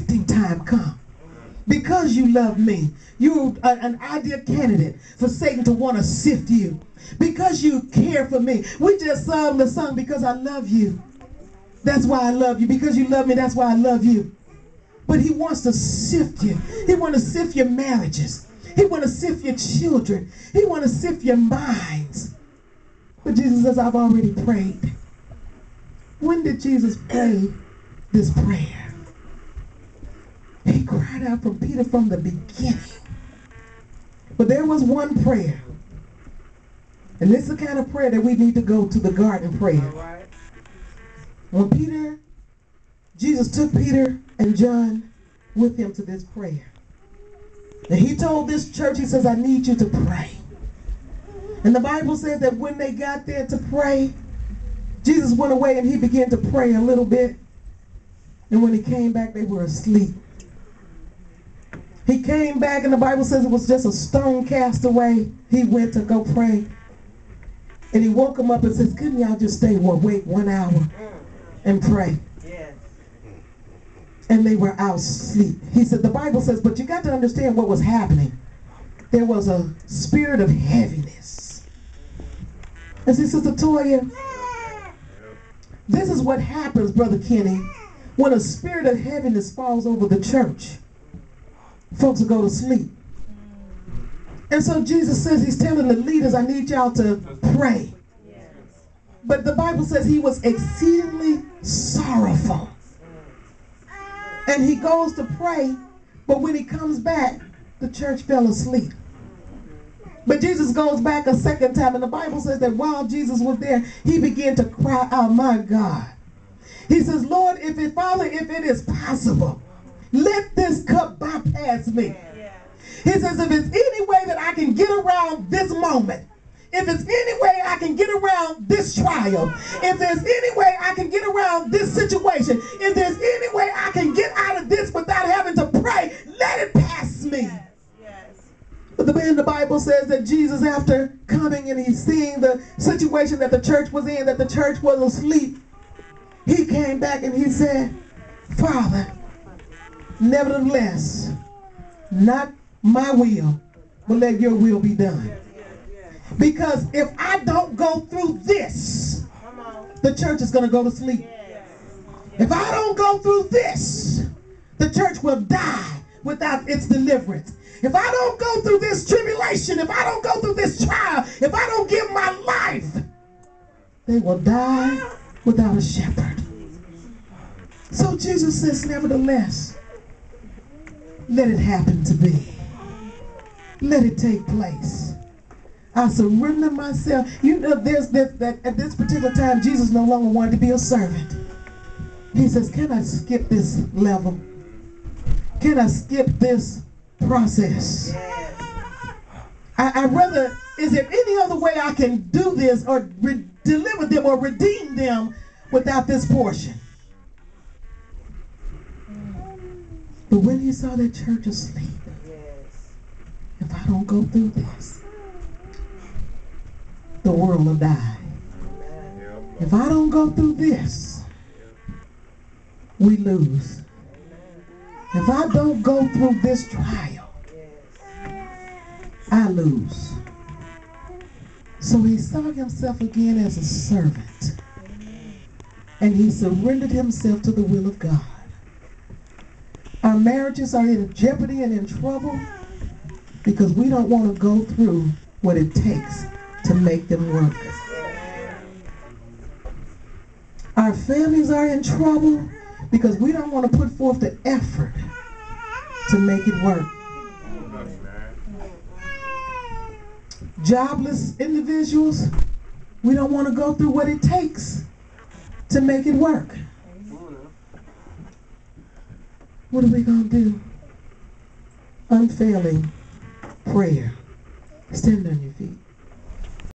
sifting time come. Because you love me, you're an ideal candidate for Satan to want to sift you. Because you care for me. We just sung the song, because I love you. That's why I love you. Because you love me, that's why I love you. But he wants to sift you. He wants to sift your marriages. He wants to sift your children. He wants to sift your minds. But Jesus says, I've already prayed. When did Jesus pray this prayer? He cried out from Peter from the beginning. But there was one prayer. And this is the kind of prayer that we need to go to the garden prayer. When Jesus took Peter and John with him to this prayer. And he told this church, he says, I need you to pray. And the Bible says that when they got there to pray, Jesus went away and he began to pray a little bit. And when he came back, they were asleep. He came back and the Bible says it was just a stone cast away. He went to go pray. And he woke them up and says, couldn't y'all just stay awake 1 hour and pray? Yes. And they were out asleep. He said, the Bible says, but you got to understand what was happening. There was a spirit of heaviness. And see, Sister Toya, this is what happens, Brother Kenny, when a spirit of heaviness falls over the church. Folks will go to sleep. And so Jesus says he's telling the leaders, I need y'all to pray. Yes. But the Bible says he was exceedingly sorrowful. And he goes to pray, but when he comes back, the church fell asleep. But Jesus goes back a second time, and the Bible says that while Jesus was there, he began to cry out, my God. He says, Lord, if it is possible, let this cup bypass me. He says, if it's any way that I can get around this moment, if it's any way I can get around this trial, if there's any way I can get around this situation, if there's any way I can get out of this without having to pray, let it pass me. But the Bible says that Jesus, after coming and he's seeing the situation that the church was in, that the church was asleep, he came back and he said, Father, nevertheless, not my will, but let your will be done. Because if I don't go through this, the church is going to go to sleep. If I don't go through this, the church will die without its deliverance. If I don't go through this tribulation, if I don't go through this trial, if I don't give my life, they will die without a shepherd. So Jesus says, nevertheless, let it happen to be. Let it take place. I surrender myself. You know, that at this particular time, Jesus no longer wanted to be a servant. He says, can I skip this level? Can I skip this process? I rather, is there any other way I can do this or deliver them or redeem them without this portion? But when he saw that church asleep, if I don't go through this, the world will die. If I don't go through this, we lose. If I don't go through this trial, I lose. So he saw himself again as a servant. And he surrendered himself to the will of God. Our marriages are in jeopardy and in trouble because we don't want to go through what it takes to make them work. Our families are in trouble because we don't want to put forth the effort to make it work. Jobless individuals, we don't want to go through what it takes to make it work. What are we going to do? Unfailing prayer. Stand on your feet.